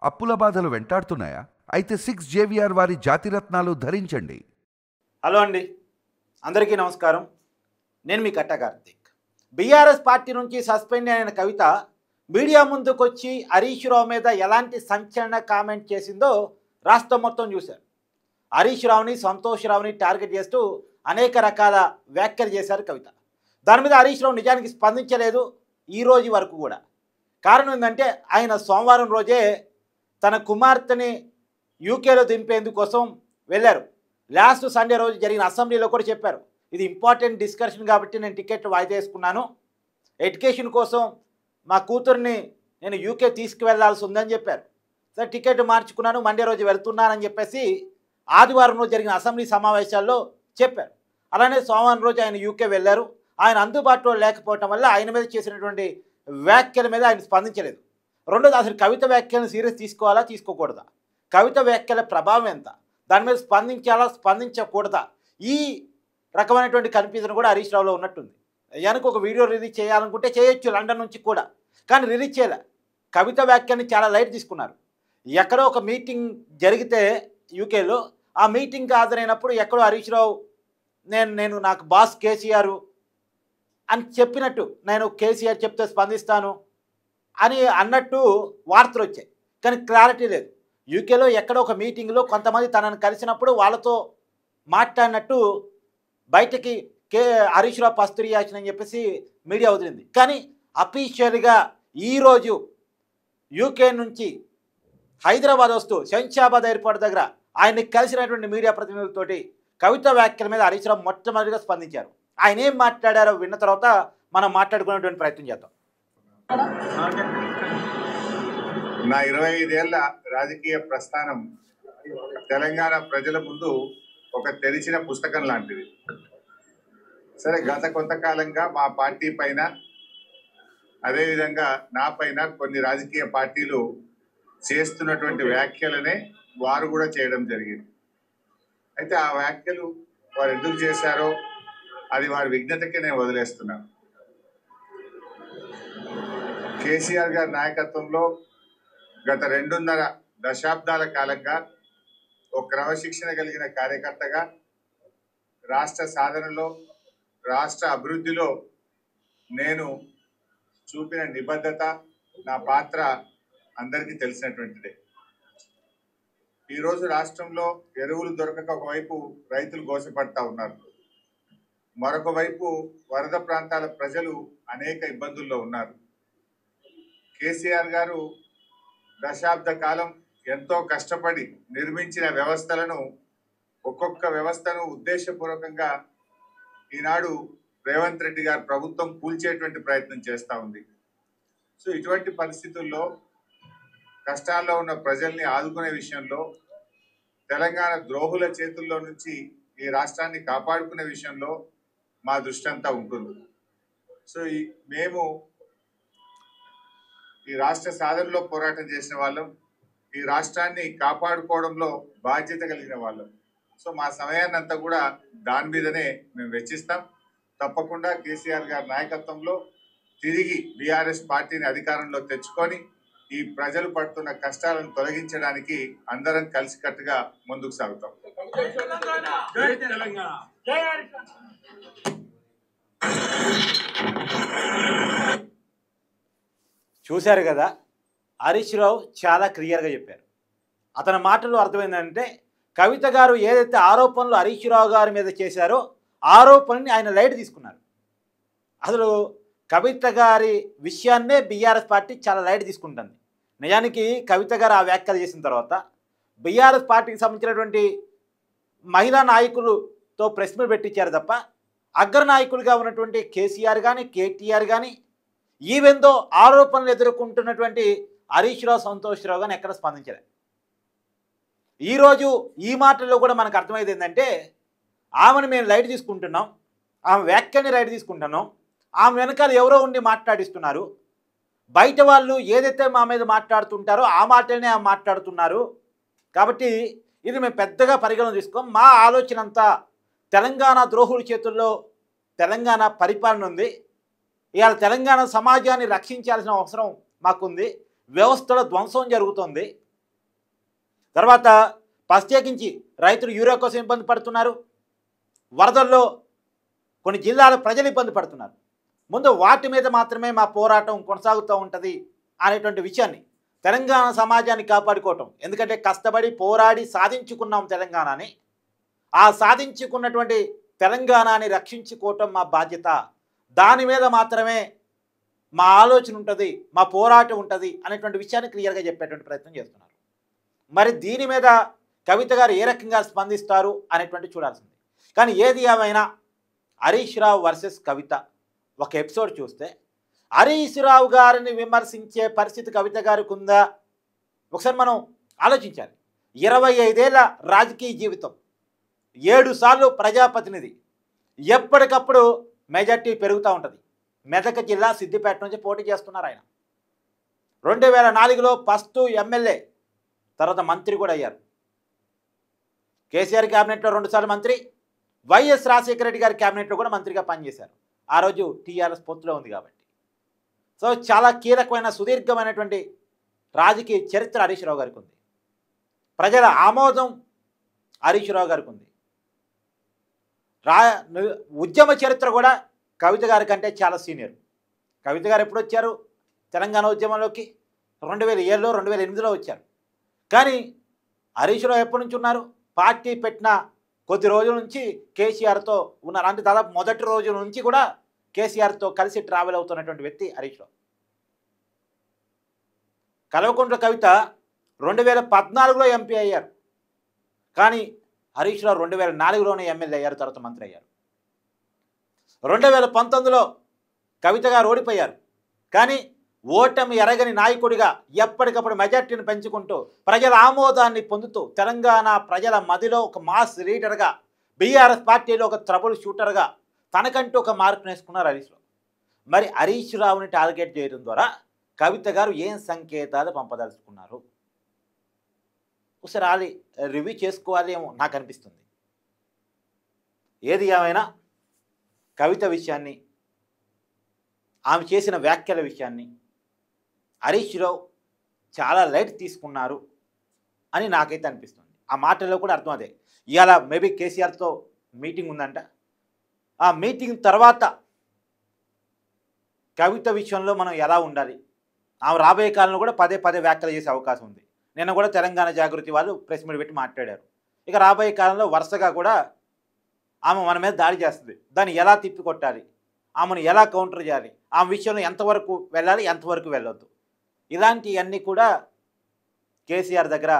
అప్పుల బాధలు వెంటాడుతున్నాయా? అయితే 6 జేవిఆర్ వారి జాతిరత్నాలు ధరించండి. హలో అండి, అందరికీ నమస్కారం. నేను మీ కట్ట కార్తీక్. బీఆర్ఎస్ పార్టీ నుంచి సస్పెండ్ అయిన కవిత మీడియా ముందుకొచ్చి హరీష్ రావు మీద ఎలాంటి సంచలన కామెంట్ చేసిందో రాష్ట్రం మొత్తం చూశారు. హరీష్ రావుని, సంతోష్ రావుని టార్గెట్ చేస్తూ అనేక రకాల వ్యాఖ్యలు చేశారు కవిత. దాని మీద హరీష్ రావు నిజానికి స్పందించలేదు ఈ రోజు వరకు కూడా. కారణం ఏంటంటే ఆయన సోమవారం రోజే తన కుమార్తెని యూకేలో దింపేందుకోసం వెళ్ళారు. లాస్ట్ సండే రోజు జరిగిన అసెంబ్లీలో కూడా చెప్పారు, ఇది ఇంపార్టెంట్ డిస్కషన్ కాబట్టి నేను టికెట్ వాయిదా వేసుకున్నాను, ఎడ్యుకేషన్ కోసం మా కూతుర్ని నేను యూకే తీసుకువెళ్లాల్సి ఉందని చెప్పారు. సరే టికెట్ మార్చుకున్నాను, మండే రోజు వెళ్తున్నానని చెప్పేసి ఆదివారం రోజు జరిగిన అసెంబ్లీ సమావేశాల్లో చెప్పారు. అలానే సోమవారం రోజు ఆయన యూకే వెళ్ళారు. ఆయన అందుబాటులో లేకపోవటం వల్ల ఆయన మీద చేసినటువంటి వ్యాఖ్యల మీద ఆయన స్పందించలేదు. రెండోది, అసలు కవిత వ్యాఖ్యలను సీరియస్ తీసుకోవాలా తీసుకోకూడదా, కవిత వ్యాఖ్యల ప్రభావం ఎంత, దాని మీద స్పందించాలా స్పందించకూడదా, ఈ రకమైనటువంటి కన్ఫ్యూజన్ కూడా హరీష్ రావులో ఉన్నట్టుంది. నిజానికి ఒక వీడియో రిలీజ్ చేయాలనుకుంటే చేయొచ్చు లండన్ నుంచి కూడా, కానీ రిలీజ్ చేయలే. కవిత వ్యాఖ్యని చాలా లైట్ తీసుకున్నారు. ఎక్కడో ఒక మీటింగ్ జరిగితే యూకేలో, ఆ మీటింగ్కి హాజరైనప్పుడు ఎక్కడో హరీష్ రావు నేను నాకు బాస్ కేసీఆర్ అని చెప్పినట్టు, నేను కేసీఆర్ చెప్తే స్పందిస్తాను అని అన్నట్టు వార్తలు వచ్చాయి. కానీ క్లారిటీ లేదు. యూకేలో ఎక్కడో ఒక మీటింగ్లో కొంతమంది తనను కలిసినప్పుడు వాళ్ళతో మాట్లాడినట్టు బయటకి హరీష్ రావు ఫస్ట్ రియాక్షన్ అని చెప్పేసి మీడియా వదిలింది. కానీ అఫీషియల్గా ఈరోజు యూకే నుంచి హైదరాబాద్ వస్తూ శంషాబాద్ ఎయిర్పోర్ట్ దగ్గర ఆయన్ని కలిసినటువంటి మీడియా ప్రతినిధులతోటి కవిత వ్యాఖ్యల మీద హరీష్ రావు మొట్టమొదటిగా స్పందించారు. ఆయన ఏం మాట్లాడారో విన్న తర్వాత మనం మాట్లాడుకునేటువంటి ప్రయత్నం చేద్దాం. నా 25 ఏళ్ల రాజకీయ ప్రస్థానం తెలంగాణ ప్రజల ముందు ఒక తెరిచిన పుస్తకం లాంటిది. సరే, గత కొంతకాలంగా మా పార్టీ పైన, అదేవిధంగా నా పైన కొన్ని రాజకీయ పార్టీలు చేస్తున్నటువంటి వ్యాఖ్యలనే వారు కూడా చేయడం జరిగింది. అయితే ఆ వ్యాఖ్యలు వారు ఎందుకు చేశారో అది వారి విజ్ఞతకే నేను వదిలేస్తున్నాను. కేసీఆర్ గారి నాయకత్వంలో గత 2.5 దశాబ్దాల కాలంగా ఒక క్రమశిక్షణ కలిగిన కార్యకర్తగా రాష్ట్ర సాధనలో, రాష్ట్ర అభివృద్ధిలో నేను చూపిన నిబద్ధత, నా పాత్ర అందరికీ తెలిసినటువంటిదే. ఈరోజు రాష్ట్రంలో ఎరువులు దొరకక ఒకవైపు రైతులు గోసపడతా ఉన్నారు, మరొక వైపు వరద ప్రాంతాల ప్రజలు అనేక ఇబ్బందుల్లో ఉన్నారు. కేసీఆర్ గారు దశాబ్ద కాలం ఎంతో కష్టపడి నిర్మించిన వ్యవస్థలను, ఒక్కొక్క వ్యవస్థను ఉద్దేశపూర్వకంగా ఈనాడు రేవంత్ రెడ్డి గారు ప్రభుత్వం కూల్చేటువంటి ప్రయత్నం చేస్తూ ఉంది. సో ఇటువంటి పరిస్థితుల్లో కష్టాల్లో ఉన్న ప్రజల్ని ఆదుకునే విషయంలో, తెలంగాణ ద్రోహుల చేతుల్లో నుంచి ఈ రాష్ట్రాన్ని కాపాడుకునే విషయంలో మా దృష్టి అంతా ఉంటుంది. సో మేము ఈ రాష్ట్ర సాధనలో పోరాటం చేసిన వాళ్ళం, ఈ రాష్ట్రాన్ని కాపాడుకోవడంలో బాధ్యత కలిగిన వాళ్ళం. సో మా సమయాన్ని అంతా కూడా దాని మీదనే మేము వెచ్చిస్తాం. తప్పకుండా కేసీఆర్ గారి నాయకత్వంలో తిరిగి బీఆర్ఎస్ పార్టీని అధికారంలో తెచ్చుకొని ఈ ప్రజలు పడుతున్న కష్టాలను తొలగించడానికి అందరం కలిసికట్టుగా ముందుకు సాగుతాం. చూశారు కదా, హరీష్ రావు చాలా క్లియర్గా చెప్పారు. అతని మాటల్లో అర్థమైందంటే కవిత గారు ఏదైతే ఆరోపణలు హరీష్ రావు గారి మీద చేశారో ఆరోపణని ఆయన లైట్ తీసుకున్నారు. అసలు కవిత గారి విషయాన్నే బీఆర్ఎస్ పార్టీ చాలా లైట్ తీసుకుంటుంది. నిజానికి కవిత గారు ఆ వ్యాఖ్యలు చేసిన తర్వాత బీఆర్ఎస్ పార్టీకి సంబంధించినటువంటి మహిళా నాయకులతో ప్రెస్ మీట్ పెట్టించారు తప్ప అగ్రనాయకులుగా ఉన్నటువంటి కేసీఆర్ కానీ, కేటీఆర్ కానీ, ఈవెందో ఆరోపణలు ఎదుర్కొంటున్నటువంటి హరీష్ రావు, సంతోష్ రావు కానీ ఎక్కడ స్పందించలేదు. ఈరోజు ఈ మాటల్లో కూడా మనకు అర్థమైంది ఏంటంటే ఆమెను మేము లైట్ తీసుకుంటున్నాం, ఆమె వ్యాఖ్యని లైట్ తీసుకుంటున్నాం, ఆమె వెనకాల ఎవరో ఉండి మాట్లాడిస్తున్నారు, బయట వాళ్ళు ఏదైతే మా మీద మాట్లాడుతుంటారో ఆ మాటలనే ఆమె మాట్లాడుతున్నారు. కాబట్టి ఇది మేము పెద్దగా పరిగణన తీసుకోం. మా ఆలోచన అంతా తెలంగాణ ద్రోహుల చేతుల్లో తెలంగాణ పరిపాలన ఉంది. ఇవాళ తెలంగాణ సమాజాన్ని రక్షించాల్సిన అవసరం మాకుంది. వ్యవస్థలో ధ్వంసం జరుగుతుంది. తర్వాత ప్రత్యేకించి రైతులు యూరియా కోసం ఇబ్బంది పడుతున్నారు, వరదల్లో కొన్ని జిల్లాల ప్రజలు ఇబ్బంది పడుతున్నారు. ముందు వాటి మీద మాత్రమే మా పోరాటం కొనసాగుతూ ఉంటుంది అనేటువంటి విషయాన్ని తెలంగాణ సమాజాన్ని కాపాడుకోవటం. ఎందుకంటే కష్టపడి పోరాడి సాధించుకున్నాం తెలంగాణని. ఆ సాధించుకున్నటువంటి తెలంగాణని రక్షించుకోవటం మా బాధ్యత. దాని మీద మాత్రమే మా ఆలోచన ఉంటుంది, మా పోరాటం ఉంటుంది అనేటువంటి విషయాన్ని క్లియర్గా చెప్పేటువంటి ప్రయత్నం చేస్తున్నారు. మరి దీని మీద కవిత గారు ఏ రకంగా స్పందిస్తారు అనేటువంటి చూడాల్సింది. కానీ ఏది ఏమైనా హరీష్ రావు వర్సెస్ కవిత ఒక ఎపిసోడ్ చూస్తే హరీష్ రావు గారిని విమర్శించే పరిస్థితి కవిత గారికి ఉందా ఒకసారి మనం ఆలోచించాలి. 25 ఏళ్ల రాజకీయ జీవితం, 7 సార్లు ప్రజాప్రతినిధి, ఎప్పటికప్పుడు మెజార్టీ పెరుగుతూ ఉంటుంది. మెదక్ జిల్లా సిద్దిపేట నుంచి పోటీ చేస్తున్నారు ఆయన. 2004లో ఫస్ట్ ఎమ్మెల్యే, తర్వాత మంత్రి కూడా అయ్యారు. కేసీఆర్ క్యాబినెట్లో 2 సార్లు మంత్రి, వైఎస్ రాజశేఖర రెడ్డి గారి క్యాబినెట్లో కూడా మంత్రిగా పనిచేశారు. ఆ రోజు టీఆర్ఎస్ పొత్తులో ఉంది కాబట్టి. సో చాలా కీలకమైన సుదీర్ఘమైనటువంటి రాజకీయ చరిత్ర హరీష్ రావు గారికి ఉంది. ప్రజల ఆమోదం హరీష్ రావు గారికి ఉంది. ఉద్యమ చరిత్ర కూడా కవిత గారి కంటే చాలా సీనియర్. కవిత గారు ఎప్పుడు వచ్చారు తెలంగాణ ఉద్యమంలోకి? 2007లో 2008లో వచ్చారు. కానీ హరీష్ రావు ఎప్పటి నుంచి ఉన్నారు? పార్టీ పెట్టిన కొద్ది రోజుల నుంచి కేసీఆర్తో ఉన్నారు. అంటే దాదాపు మొదటి రోజు నుంచి కూడా కేసీఆర్తో కలిసి ట్రావెల్ అవుతున్నటువంటి వ్యక్తి హరీష్ రావు. కల్వకుంట్ల కవిత 2014లో ఎంపీ అయ్యారు. కానీ హరీష్ రావు 2004లోనే ఎమ్మెల్యే అయ్యారు, తర్వాత మంత్రి అయ్యారు. 2019లో కవిత గారు ఓడిపోయారు. కానీ ఓటమి ఎరగని నాయకుడిగా ఎప్పటికప్పుడు మెజార్టీని పెంచుకుంటూ ప్రజల ఆమోదాన్ని పొందుతూ తెలంగాణ ప్రజల మదిలో ఒక మాస్ లీడర్గా, బీఆర్ఎస్ పార్టీలో ఒక ట్రబుల్ షూటర్గా తనకంటూ ఒక మార్పు నేర్చుకున్నారు హరీష్ రావు. మరి హరీష్ రావుని టార్గెట్ చేయడం ద్వారా కవిత గారు ఏం సంకేతాలు పంపదలుచుకున్నారు ఒకసారి రివ్యూ చేసుకోవాలి ఏమో నాకు అనిపిస్తుంది. ఏది ఏమైనా కవిత విషయాన్ని, ఆమె చేసిన వ్యాఖ్యల విషయాన్ని హరీష్ రావు చాలా లైట్ తీసుకున్నారు అని నాకైతే అనిపిస్తుంది. ఆ మాటల్లో కూడా అర్థం అదే. ఇవాళ మేబీ కేసీఆర్తో మీటింగ్ ఉందంట. ఆ మీటింగ్ తర్వాత కవిత విషయంలో మనం ఎలా ఉండాలి, ఆమె రాబోయే కాలంలో కూడా పదే పదే వ్యాఖ్యలు చేసే అవకాశం ఉంది. నిన్న కూడా తెలంగాణ జాగృతి వాళ్ళు ప్రెస్ మీట్ పెట్టి మాట్లాడారు. ఇక రాబోయే కాలంలో వరుసగా కూడా ఆమె మన మీద దాడి చేస్తుంది, దాన్ని ఎలా తిప్పికొట్టాలి, ఆమెను ఎలా కౌంటర్ చేయాలి, ఆమె విషయంలో ఎంతవరకు వెళ్ళాలి, ఎంతవరకు వెళ్ళొద్దు, ఇలాంటివన్నీ కూడా కేసీఆర్ దగ్గర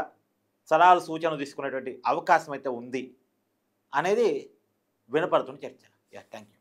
సలహాలు సూచనలు తీసుకునేటువంటి అవకాశం అయితే ఉంది అనేది వినపడుతున్న చర్చ. Thank you.